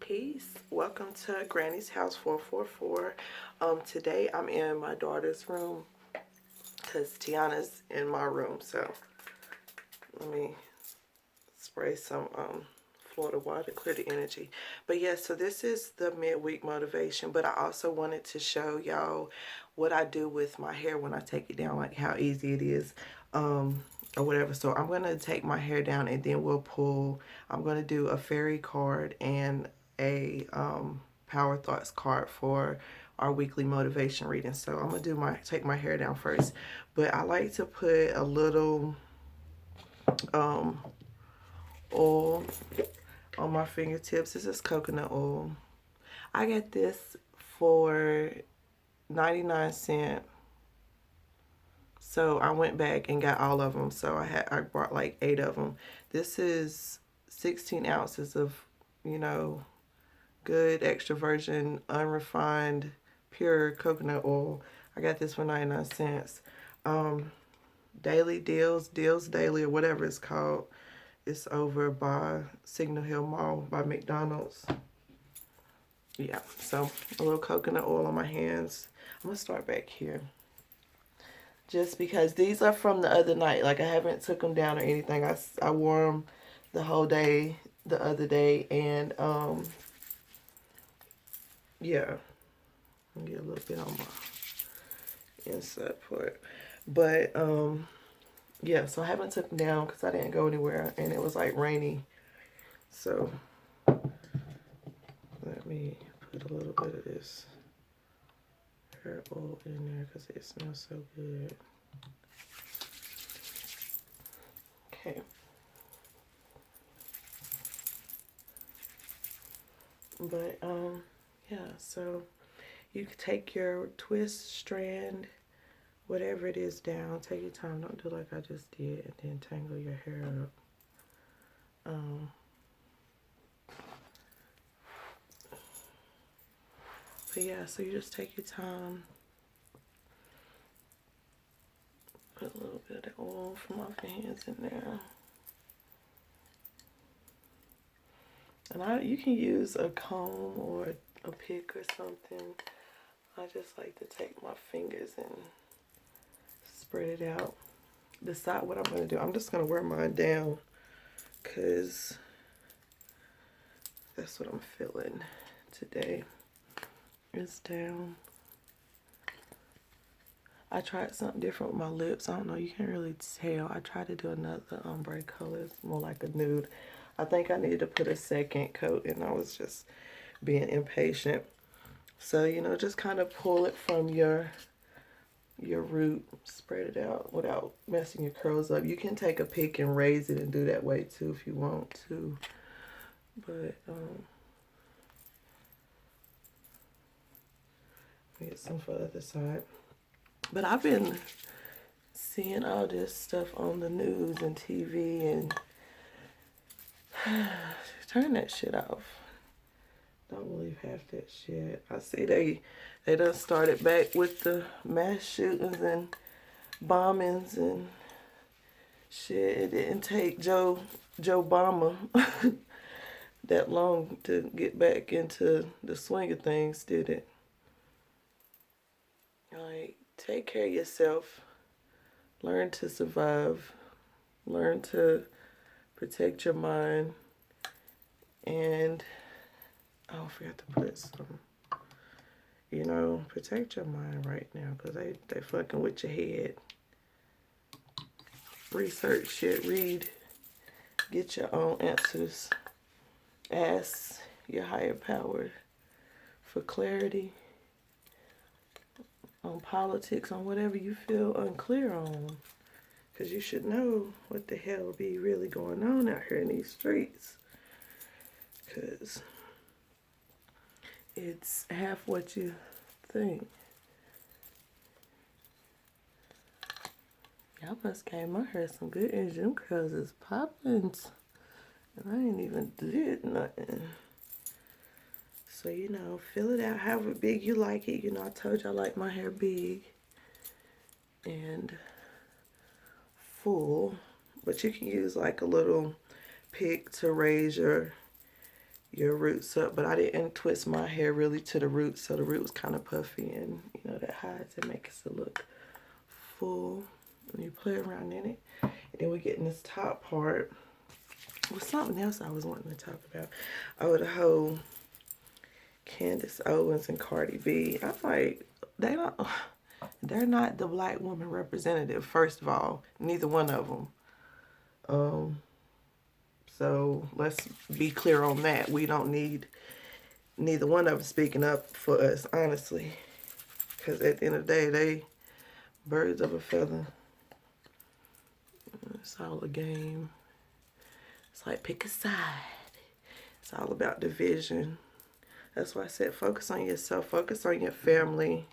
Peace. Welcome to Granny's House 444. Today I'm in my daughter's room because Tiana's in my room. So let me spray some Florida water to clear the energy. But yeah, so this is the midweek motivation. But I also wanted to show y'all what I do with my hair when I take it down, like how easy it is. Or whatever. So I'm going to take my hair down and then I'm going to do a fairy card and a Power Thoughts card for our weekly motivation reading. So I'm going to take my hair down first. But I like to put a little oil on my fingertips. This is coconut oil. I got this for 99¢. So I went back and got all of them. So I bought like 8 of them. This is 16 ounces of, good extra virgin, unrefined, pure coconut oil. I got this for 99¢. Daily Deals Daily, or whatever it's called. It's over by Signal Hill Mall by McDonald's. Yeah, so a little coconut oil on my hands. I'm going to start back here. Just because these are from the other night. Like, I haven't took them down or anything. I wore them the whole day the other day. And, yeah. I'll get a little bit on my inside part. But, yeah. So, I haven't took them down because I didn't go anywhere. And it was, like, rainy. So, let me put a little bit of this hair oil in there because it smells so good. Okay. But, yeah, so you can take your twist strand, whatever it is, down. Take your time. Don't do like I just did and then tangle your hair up. But yeah, so you just take your time. Put a little bit of the oil from off your hands in there. And you can use a comb or a pick or something. I just like to take my fingers and spread it out. Decide what I'm going to do. I'm just going to wear mine down because that's what I'm feeling today. It's down. I tried something different with my lips. I don't know. You can't really tell. I tried to do another ombre color. It's more like a nude. I think I needed to put a second coat, and I was just being impatient. So, just kind of pull it from your root, spread it out without messing your curls up. You can take a pick and raise it and do that way too if you want to. But, get some for the other side. But I've been seeing all this stuff on the news and TV and turn that shit off. Don't believe half that shit. I see they done started back with the mass shootings and bombings and shit. It didn't take Joe Obama that long to get back into the swing of things, did it? Like, take care of yourself. Learn to survive. Learn to protect your mind. And, I forgot to put some, protect your mind right now because they fucking with your head. Research shit, read, get your own answers. Ask your higher power for clarity on politics, on whatever you feel unclear on. Because you should know what the hell be really going on out here in these streets. Because it's half what you think. Y'all must gave my hair some good energy. Them curls is popping. And I ain't even did nothing. So, fill it out however big you like it. I told you I like my hair big and full. But you can use like a little pick to raise your your roots up. But I didn't twist my hair really to the roots, so the root was kind of puffy, and you know that hides and makes it look full. And you play around in it, and then we get in this top part with something else I was wanting to talk about. Oh, the whole Candace Owens and Cardi B. I'm like, they're not the black woman representative, first of all. Neither one of them. So let's be clear on that. We don't need neither one of them speaking up for us, honestly. Because at the end of the day, they birds of a feather. It's all a game. It's like pick a side. It's all about division. That's why I said focus on yourself. Focus on your family.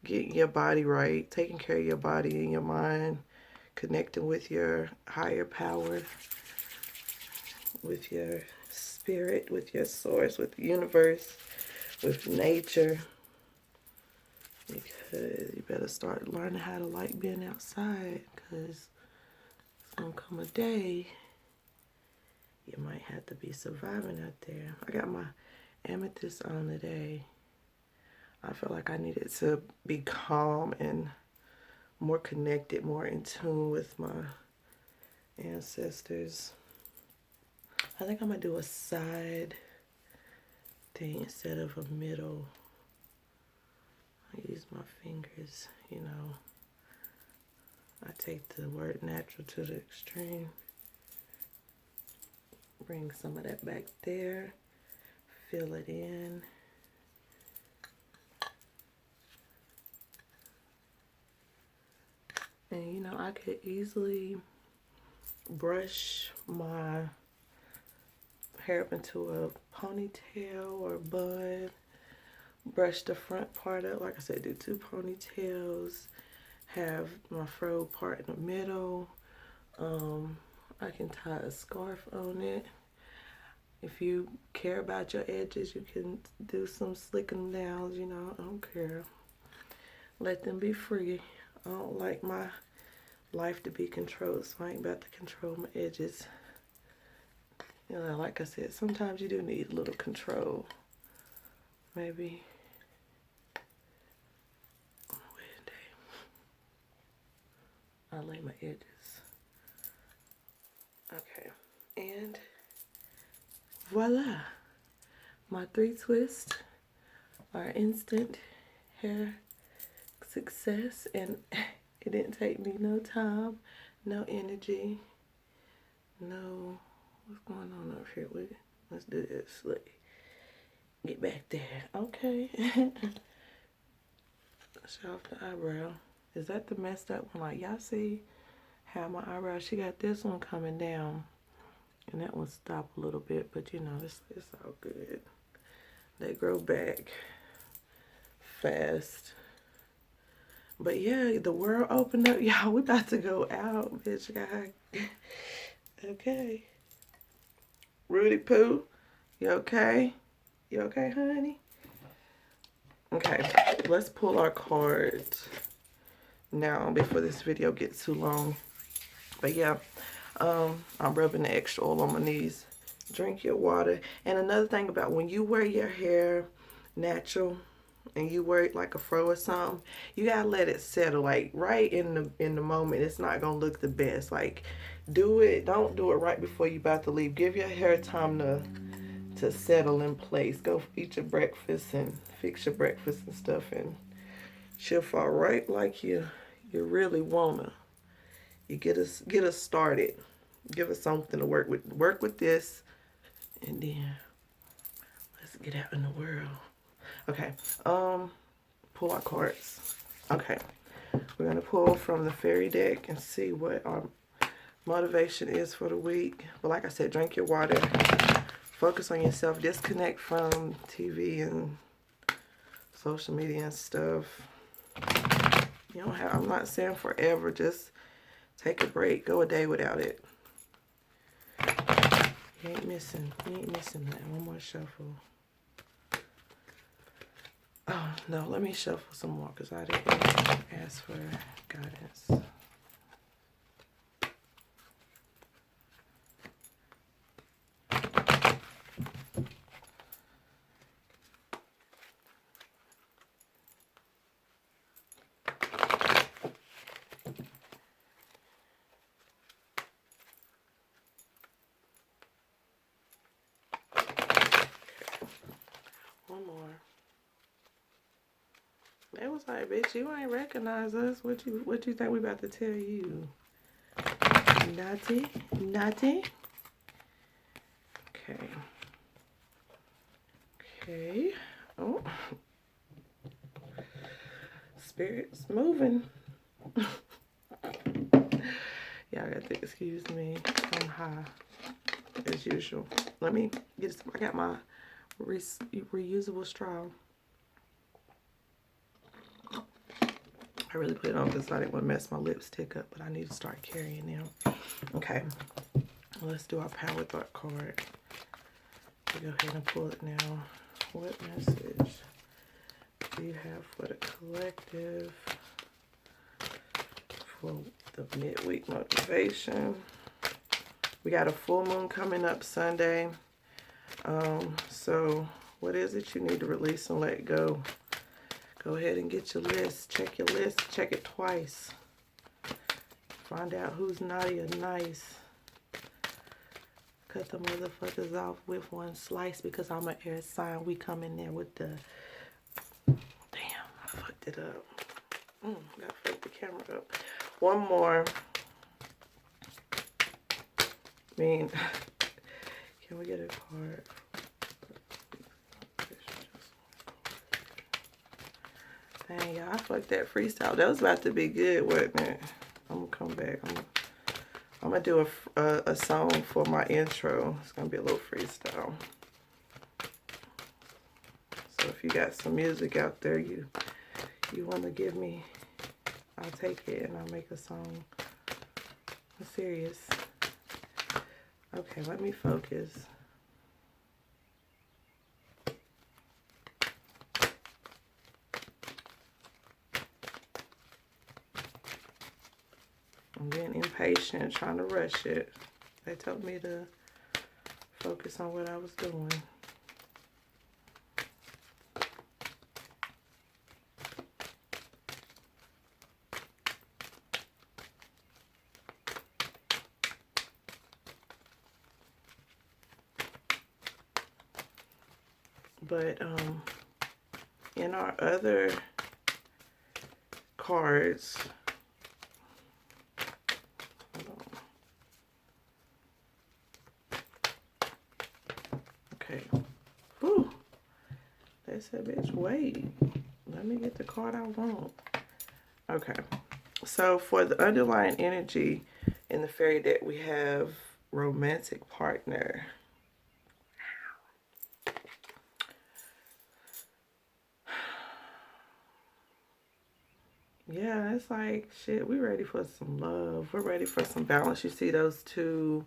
Getting your body right. Taking care of your body and your mind. Connecting with your higher power. With your spirit. With your source. With the universe. With nature. Because you better start learning how to like being outside. Because it's going to come a day you might have to be surviving out there. I got my amethyst on today. I felt like I needed to be calm and more connected, more in tune with my ancestors. I think I'm going to do a side thing instead of a middle. I use my fingers, you know. I take the word natural to the extreme. Bring some of that back there. Fill it in. And you know, I could easily brush my hair up into a ponytail or bun. Brush the front part up. Like I said, do 2 ponytails. Have my fro part in the middle. I can tie a scarf on it. If you care about your edges, you can do some slicking downs, you know, I don't care. Let them be free. I don't like my life to be controlled, so I ain't about to control my edges. You know, like I said, sometimes you do need a little control. Maybe one day I'll lay my edges. Okay, and voila, my 3 twists are instant hair success, and it didn't take me no time, no energy, no, what's going on over here with it? Let's do this, look, get back there, okay. Show off the eyebrow. Is that the messed up one? Like, y'all see how my eyebrow, she got this one coming down. And that one stopped a little bit, but you know, it's all good. They grow back fast. But yeah, the world opened up. Y'all, we about to go out, bitch. Okay. Rudy Poo, you okay? You okay, honey? Okay, let's pull our cards now before this video gets too long. But yeah. I'm rubbing the extra oil on my knees. Drink your water. And another thing about when you wear your hair natural and you wear it like a fro or something, you gotta let it settle. Like right in the moment, it's not gonna look the best. Like do it. Don't do it right before you about to leave. Give your hair time to settle in place. Go eat your breakfast and fix your breakfast and stuff, and she'll fall right like you really wanna. You get us started. Give us something to work with. Work with this, and then let's get out in the world. Okay. Pull our cards. Okay. We're gonna pull from the fairy deck and see what our motivation is for the week. But like I said, drink your water. Focus on yourself. Disconnect from TV and social media and stuff. You don't have. I'm not saying forever. Just take a break. Go a day without it. You ain't missing that. One more shuffle. Oh, no, let me shuffle some more because I didn't ask for guidance. One more. They was like, bitch, you ain't recognize us. What you think we about to tell you? Naughty? Naughty? Okay. Okay. Oh. Spirit's moving. Y'all got to excuse me. I'm high as usual. Let me get some. I got my reusable straw. I really put it on because I didn't want to mess my lipstick up, but I need to start carrying them. Okay. Let's do our power thought card. Go ahead and pull it now. What message do you have for the collective for the midweek motivation? We got a full moon coming up Sunday. So what is it you need to release and let go? Go ahead and get your list. Check your list. Check it twice. Find out who's naughty or nice. Cut the motherfuckers off with one slice because I'm an air sign. We come in there with the... Damn, I fucked it up. Gotta fuck the camera up. One more. I mean, can we get a card? Dang, y'all, I fucked that freestyle. That was about to be good, wasn't it? I'm gonna come back. I'm gonna do a song for my intro. It's gonna be a little freestyle. So if you got some music out there you want to give me, I'll take it and I'll make a song. I'm serious. Okay, let me focus. I'm being impatient, trying to rush it. They told me to focus on what I was doing. But in our other cards, okay. Whew. They said, bitch, wait. Let me get the card I want. Okay. So for the underlying energy in the fairy deck, we have romantic partner. Yeah, it's like, shit, we're ready for some love. We're ready for some balance. You see those two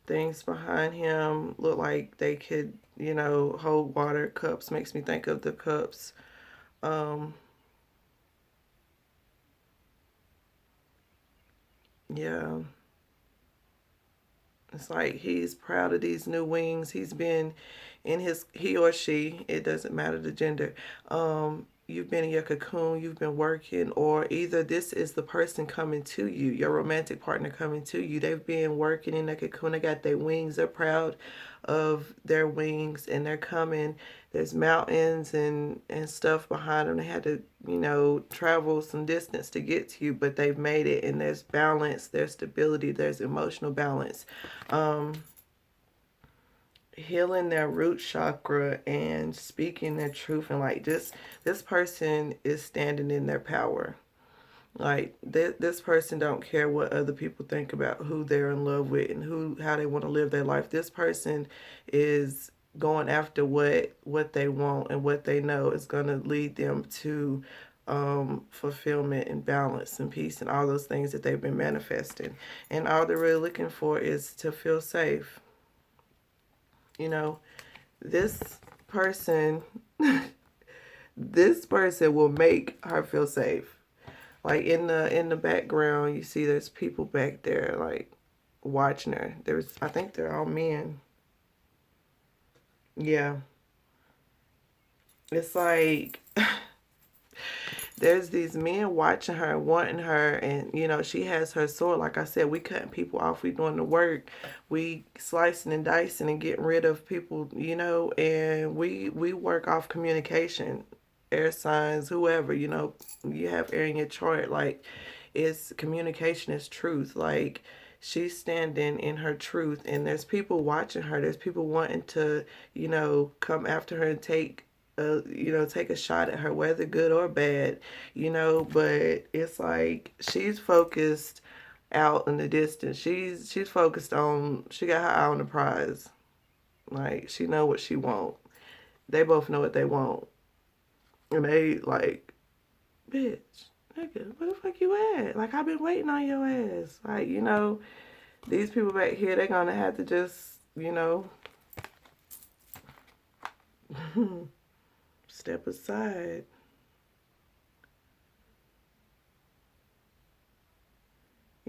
things behind him look like they could, you know, hold water. Cups makes me think of the cups. Yeah. It's like he's proud of these new wings. He's been in he or she, it doesn't matter the gender. You've been in your cocoon, you've been working, or either this is the person coming to you, your romantic partner coming to you. They've been working in that cocoon, they got their wings, they're proud of their wings, and they're coming. There's mountains and stuff behind them. They had to, you know, travel some distance to get to you, but they've made it, and there's balance, there's stability, there's emotional balance. Healing their root chakra and speaking their truth, and like this person is standing in their power. Like this person don't care what other people think about who they're in love with and how they want to live their life. This person is going after what they want and what they know is going to lead them to fulfillment and balance and peace and all those things that they've been manifesting. And all they're really looking for is to feel safe. You know, this person will make her feel safe. Like in the background, you see there's people back there like watching her. I think they're all men. Yeah. It's like there's these men watching her, wanting her, and you know, she has her sword. Like I said, we cutting people off, we doing the work, we slicing and dicing and getting rid of people, you know, and we work off communication, air signs, whoever, you know, you have air in your chart, like it's communication is truth. Like she's standing in her truth, and there's people watching her, there's people wanting to, you know, come after her and take you know, take a shot at her, whether good or bad, you know, but it's like she's focused out in the distance. She's focused on, she got her eye on the prize. Like she know what she want. They both know what they want. And they like, bitch, nigga, where the fuck you at? Like I've been waiting on your ass. Like, you know, these people back here, they're gonna have to just, you know, step aside.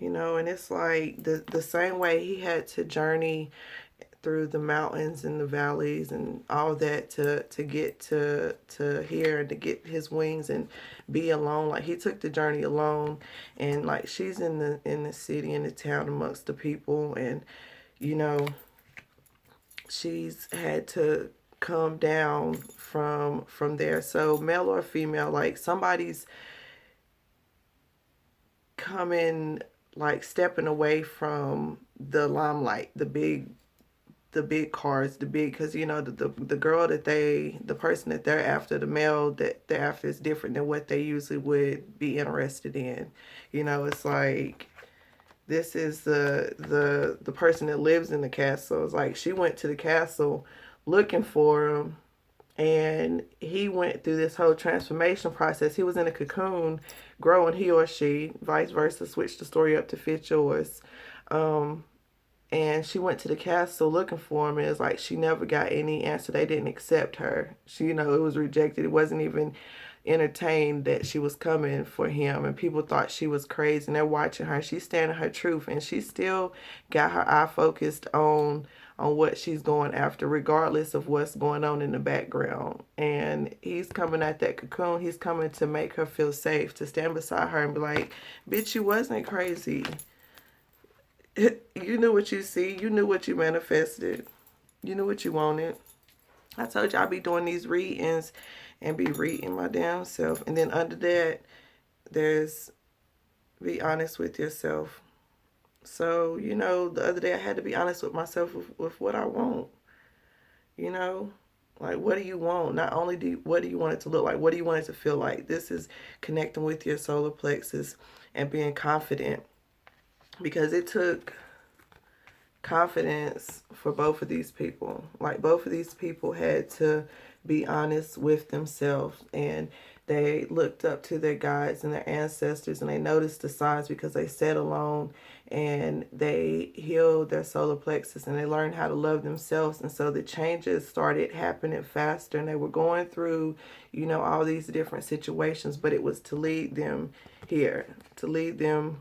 You know, and it's like the same way he had to journey through the mountains and the valleys and all that to get to here and to get his wings and be alone. Like he took the journey alone, and like she's in the city, in the town, amongst the people, and you know, she's had to come down from there. So male or female, like somebody's coming, like stepping away from the limelight, the big cars, the big, because you know the girl that the person that they're after, the male that they're after is different than what they usually would be interested in. You know, it's like this is the person that lives in the castle. It's like she went to the castle looking for him, and he went through this whole transformation process. He was in a cocoon growing, he or she, vice versa, switch the story up to fit yours. And she went to the castle looking for him, and it's like she never got any answer. They didn't accept her. She, you know, it was rejected. It wasn't even entertained that she was coming for him, and people thought she was crazy, and they're watching her. She's standing her truth, and she still got her eye focused on what she's going after, regardless of what's going on in the background. And he's coming at that cocoon. He's coming to make her feel safe, to stand beside her and be like, bitch, you wasn't crazy. You knew what you see. You knew what you manifested. You knew what you wanted. I told you I'd be doing these readings and be reading my damn self. And then under that, there's be honest with yourself. So, you know, the other day I had to be honest with myself with what I want. You know, like what do you want? Not only what do you want it to look like, what do you want it to feel like? This is connecting with your solar plexus and being confident, because it took confidence for both of these people. Like both of these people had to be honest with themselves, and they looked up to their guides and their ancestors, and they noticed the signs because they sat alone and they healed their solar plexus and they learned how to love themselves. And so the changes started happening faster, and they were going through, you know, all these different situations, but it was to lead them here, to lead them.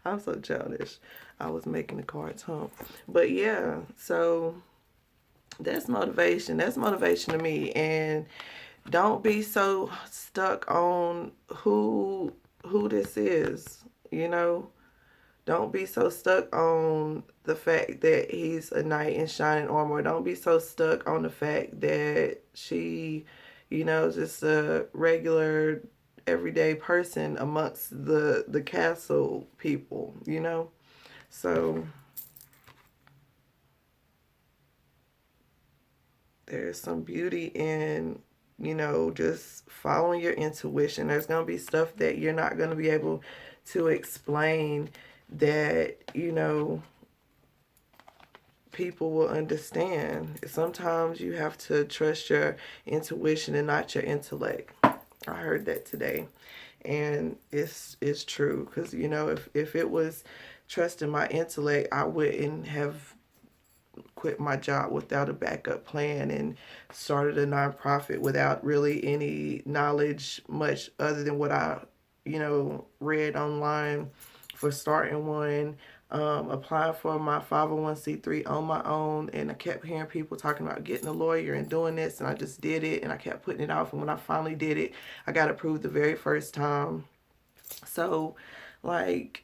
I'm so childish. I was making the cards hump. But yeah, so that's motivation. That's motivation to me. And don't be so stuck on who this is, you know. Don't be so stuck on the fact that he's a knight in shining armor. Don't be so stuck on the fact that she, you know, just a regular everyday person amongst the castle people, you know. So there's some beauty in, you know, just following your intuition. There's going to be stuff that you're not going to be able to explain that, you know, people will understand. Sometimes you have to trust your intuition and not your intellect. I heard that today, and it's true, because you know, if it was trusting my intellect, I wouldn't have quit my job without a backup plan and started a nonprofit without really any knowledge much other than what I, you know, read online for starting one. applying for my 501c3 on my own, and I kept hearing people talking about getting a lawyer and doing this, and I just did it, and I kept putting it off, and when I finally did it, I got approved the very first time. So, like,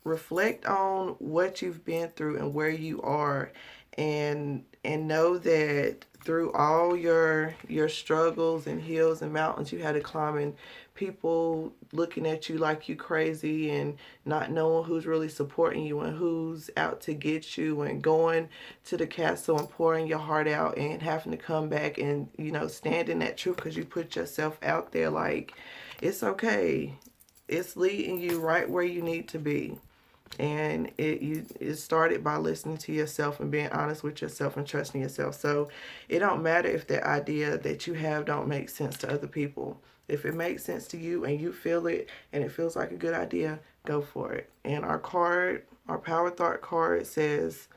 reflect on what you've been through and where you are, and know that through all your struggles and hills and mountains you had to climb, and people looking at you like you crazy and not knowing who's really supporting you and who's out to get you, and going to the castle and pouring your heart out and having to come back and stand in that truth because you put yourself out there. Like, it's okay. It's leading you right where you need to be. And it started by listening to yourself and being honest with yourself and trusting yourself. So it don't matter if the idea that you have don't make sense to other people. If it makes sense to you and you feel it and it feels like a good idea, go for it. And our power thought card says,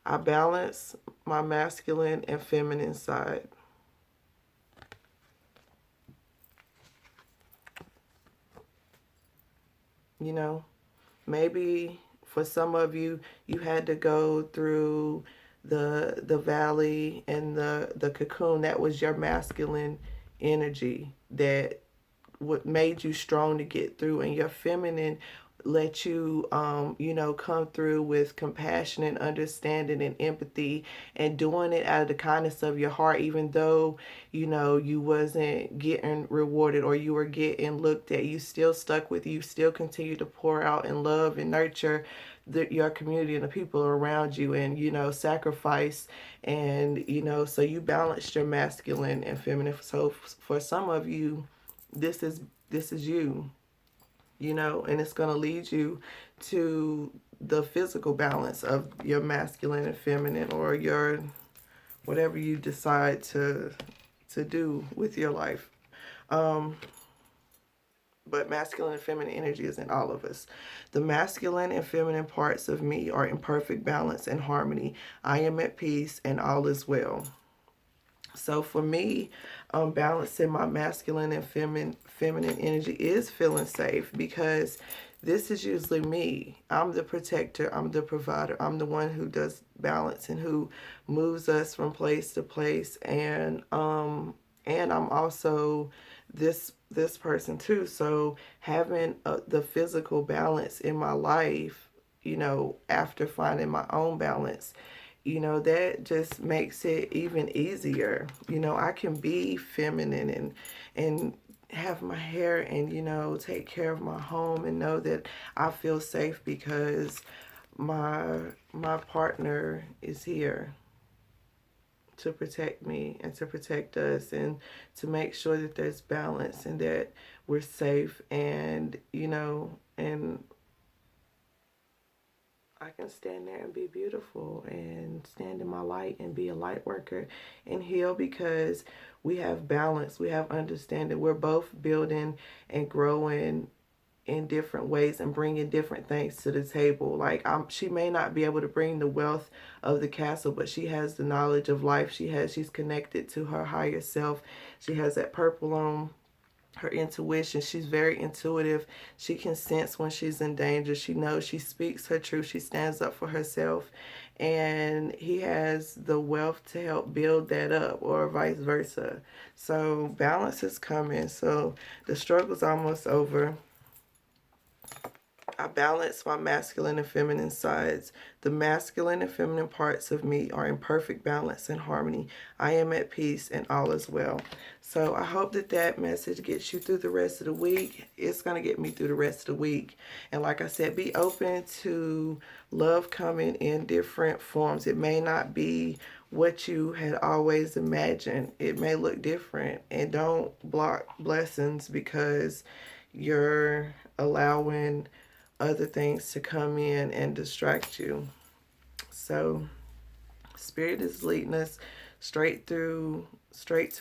I balance my masculine and feminine side. Maybe for some of you, you had to go through the valley and the cocoon. That was your masculine energy that what made you strong to get through, and your feminine let you come through with compassion and understanding and empathy, and doing it out of the kindness of your heart, even though you wasn't getting rewarded or you were getting looked at. You still stuck with you still continue to pour out and love and nurture your community and the people around you, and sacrifice, and so you balanced your masculine and feminine. So for some of you, this is you, and it's going to lead you to the physical balance of your masculine and feminine, or your whatever you decide to do with your life. But masculine and feminine energy is in all of us. The masculine and feminine parts of me are in perfect balance and harmony. I am at peace and all is well. So for me, balancing my masculine and feminine energy is feeling safe, because this is usually me. I'm the protector. I'm the provider. I'm the one who does balance and who moves us from place to place. And I'm also this person too. So having the physical balance in my life, after finding my own balance, that just makes it even easier. I can be feminine and have my hair and, take care of my home, and know that I feel safe because my partner is here to protect me and to protect us, and to make sure that there's balance and that we're safe, and and I can stand there and be beautiful and stand in my light and be a light worker and heal, because we have balance, we have understanding. We're both building and growing in different ways and bringing different things to the table. Like, she may not be able to bring the wealth of the castle, but she has the knowledge of life. She's connected to her higher self. She has that purple on her intuition. She's very intuitive. She can sense when she's in danger. She knows, she speaks her truth. She stands up for herself. And he has the wealth to help build that up, or vice versa. So balance is coming. So the struggle's almost over. I balance my masculine and feminine sides. The masculine and feminine parts of me are in perfect balance and harmony. I am at peace and all is well. So I hope that message gets you through the rest of the week. It's going to get me through the rest of the week. And like I said, be open to love coming in different forms. It may not be what you had always imagined. It may look different. And don't block blessings because you're allowing other things to come in and distract you. So Spirit is leading us straight to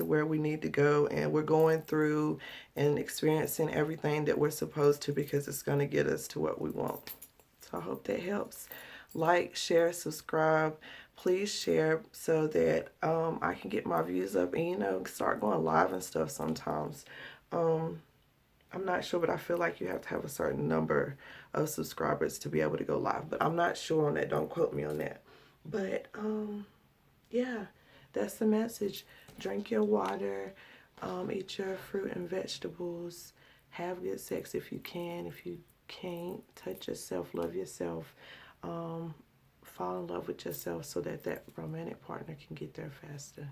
where we need to go, and we're going through and experiencing everything that we're supposed to, because it's going to get us to what we want. So I hope that helps. Like, share, subscribe. Please share so that I can get my views up and start going live and stuff sometimes. I'm not sure, but I feel like you have to have a certain number of subscribers to be able to go live. But I'm not sure on that. Don't quote me on that. But yeah, that's the message. Drink your water, eat your fruit and vegetables, have good sex if you can. If you can't, touch yourself, love yourself, fall in love with yourself so that that romantic partner can get there faster.